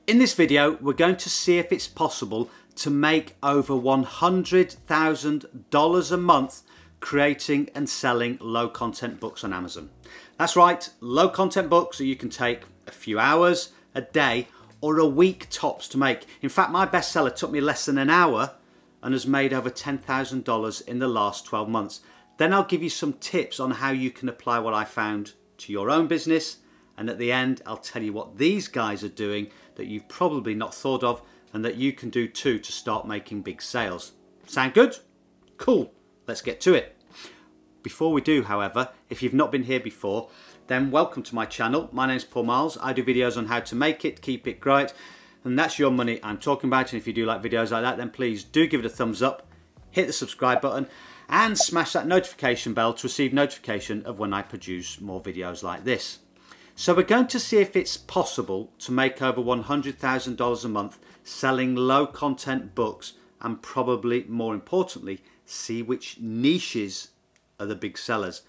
In this video, we're going to see if it's possible to make over $100,000 a month creating and selling low content books on Amazon. That's right, low content books that you can take a few hours, a day, or a week tops to make. In fact, my bestseller took me less than an hour and has made over $10,000 in the last 12 months. Then I'll give you some tips on how you can apply what I found to your own business. And at the end, I'll tell you what these guys are doing that you've probably not thought of and that you can do too to start making big sales. Sound good? Cool, let's get to it. Before we do, however, if you've not been here before, then welcome to my channel. My name's Marles. I do videos on how to make it, keep it, grow it, and that's your money I'm talking about. And if you do like videos like that, then please do give it a thumbs up, hit the subscribe button, and smash that notification bell to receive notification of when I produce more videos like this. So we're going to see if it's possible to make over $100,000 a month selling low content books, and probably more importantly, see which niches are the big sellers.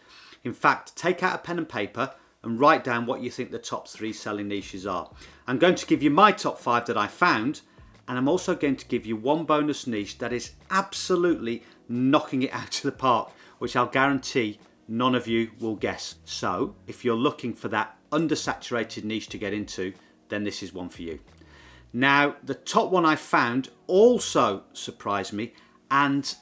In fact, take out a pen and paper and write down what you think the top 3 selling niches are. I'm going to give you my top 5 that I found, and I'm also going to give you one bonus niche that is absolutely knocking it out of the park, which I'll guarantee none of you will guess. So if you're looking for that undersaturated niche to get into, then this is one for you. Now, the top one I found also surprised me and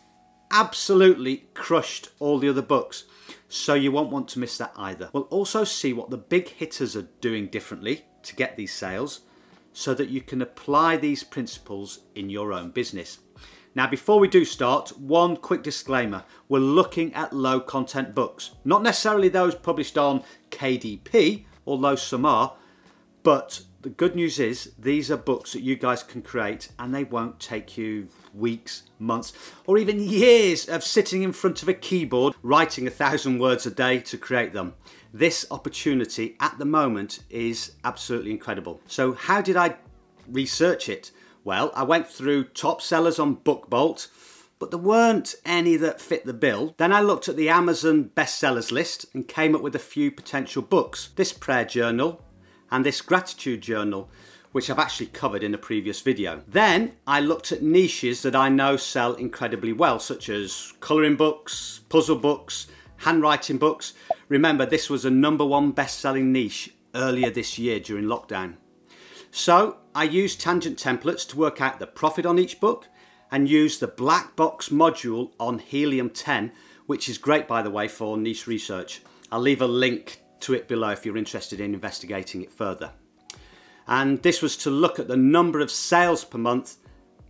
absolutely crushed all the other books, so you won't want to miss that either. We'll also see what the big hitters are doing differently to get these sales so that you can apply these principles in your own business. Now, before we do start, one quick disclaimer. We're looking at low content books, not necessarily those published on KDP, although some are, but the good news is these are books that you guys can create and they won't take you weeks, months, or even years of sitting in front of a keyboard writing 1,000 words a day to create them. This opportunity at the moment is absolutely incredible. So how did I research it? Well, I went through top sellers on BookBolt, but there weren't any that fit the bill. Then I looked at the Amazon bestsellers list and came up with a few potential books. This prayer journal and this gratitude journal, which I've actually covered in a previous video. Then I looked at niches that I know sell incredibly well, such as colouring books, puzzle books, handwriting books. Remember, this was a #1 best-selling niche earlier this year during lockdown. So I used tangent templates to work out the profit on each book and used the black box module on Helium 10, which is great, by the way, for niche research. I'll leave a link to it below if you're interested in investigating it further. And this was to look at the number of sales per month,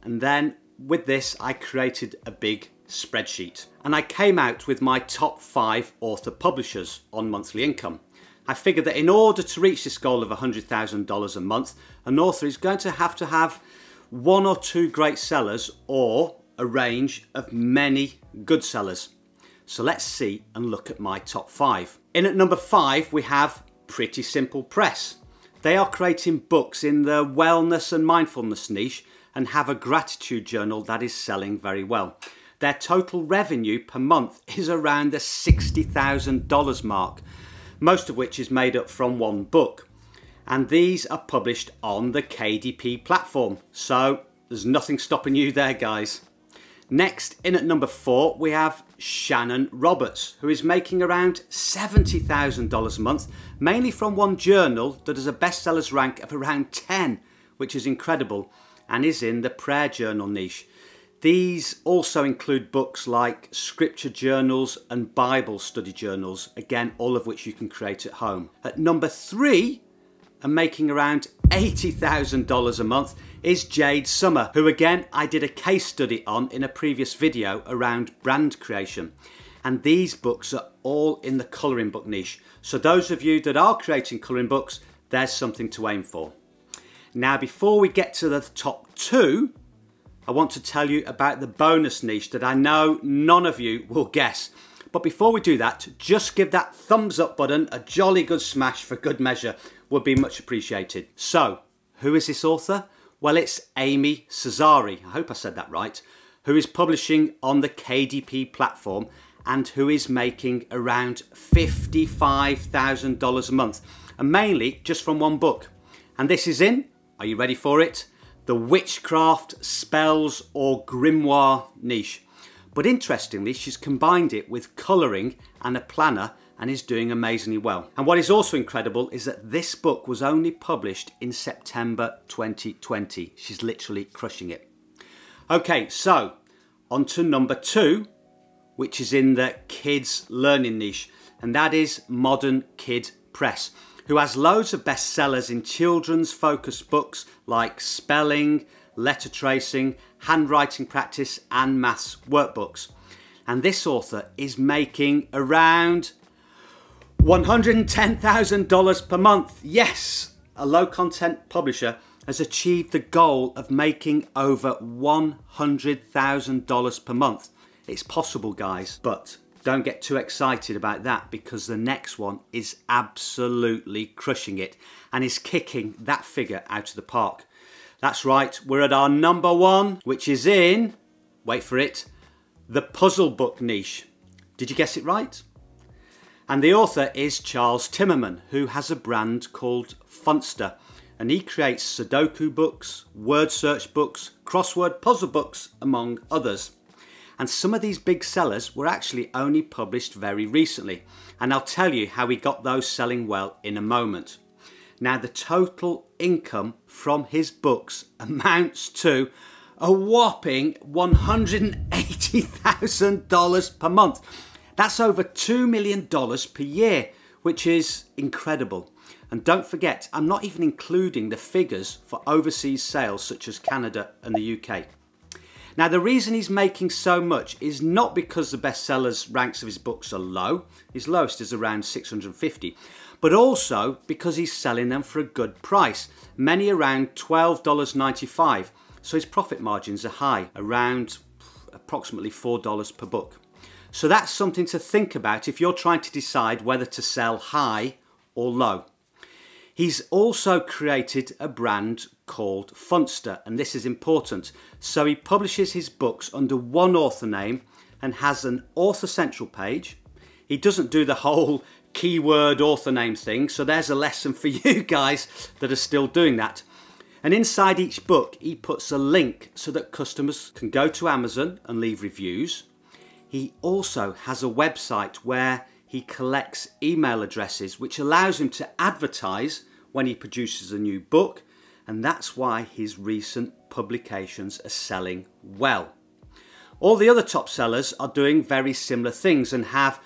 and then with this I created a big spreadsheet and I came out with my top 5 author publishers on monthly income. I figured that in order to reach this goal of $100,000 a month, an author is going to have 1 or 2 great sellers or a range of many good sellers. So let's see and look at my top 5. In at number 5 we have Pretty Simple Press. They are creating books in the wellness and mindfulness niche and have a gratitude journal that is selling very well. Their total revenue per month is around the $60,000 mark, most of which is made up from one book. And these are published on the KDP platform. So there's nothing stopping you there, guys. Next, in at number 4, we have Shannon Roberts, who is making around $70,000 a month, mainly from one journal that has a bestsellers rank of around 10, which is incredible, and is in the prayer journal niche. These also include books like scripture journals and Bible study journals, again, all of which you can create at home. At number 3, and making around $80,000 a month, is Jade Summer, who again I did a case study on in a previous video around brand creation. And these books are all in the colouring book niche. So those of you that are creating colouring books, there's something to aim for. Now, before we get to the top 2, I want to tell you about the bonus niche that I know none of you will guess. But before we do that, just give that thumbs up button a jolly good smash for good measure. Would be much appreciated. So, who is this author? Well, it's Amy Cesari, I hope I said that right, who is publishing on the KDP platform and who is making around $55,000 a month, and mainly just from one book. And this is in Are you ready for it? The witchcraft, spells or grimoire niche. But interestingly, she's combined it with colouring and a planner and is doing amazingly well. And what is also incredible is that this book was only published in September 2020. She's literally crushing it. Okay, so on to number 2, which is in the kids learning niche, and that is Modern Kid Press, who has loads of bestsellers in children's focused books like spelling, letter tracing, handwriting practice and maths workbooks. And this author is making around $110,000 per month. Yes, a low content publisher has achieved the goal of making over $100,000 per month. It's possible, guys, but don't get too excited about that because the next one is absolutely crushing it and is kicking that figure out of the park. That's right, we're at our number 1, which is in, wait for it, the puzzle book niche. Did you guess it right? And the author is Charles Timmerman, who has a brand called Funster, and he creates Sudoku books, word search books, crossword puzzle books, among others. And some of these big sellers were actually only published very recently, and I'll tell you how he got those selling well in a moment. Now, the total income from his books amounts to a whopping $180,000 per month. That's over $2 million per year, which is incredible. And don't forget, I'm not even including the figures for overseas sales such as Canada and the UK. Now, the reason he's making so much is not because the bestsellers ranks of his books are low. His lowest is around 650, but also because he's selling them for a good price, many around $12.95. So his profit margins are high, around approximately $4 per book. So that's something to think about if you're trying to decide whether to sell high or low. He's also created a brand called Funster, and this is important. So he publishes his books under one author name and has an author central page. He doesn't do the whole keyword author name thing, so there's a lesson for you guys that are still doing that. And inside each book, he puts a link so that customers can go to Amazon and leave reviews. He also has a website where he collects email addresses, which allows him to advertise when he produces a new book, and that's why his recent publications are selling well. All the other top sellers are doing very similar things and have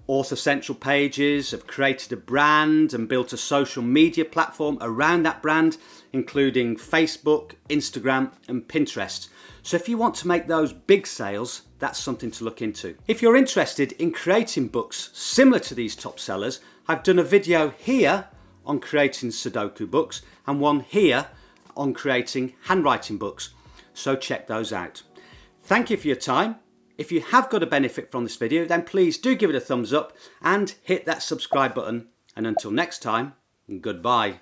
author central pages, have created a brand and built a social media platform around that brand, including Facebook, Instagram and Pinterest. So if you want to make those big sales, that's something to look into. If you're interested in creating books similar to these top sellers, I've done a video here on creating Sudoku books and one here on creating handwriting books. So check those out. Thank you for your time. If you have got a benefit from this video, then please do give it a thumbs up and hit that subscribe button. And until next time, goodbye.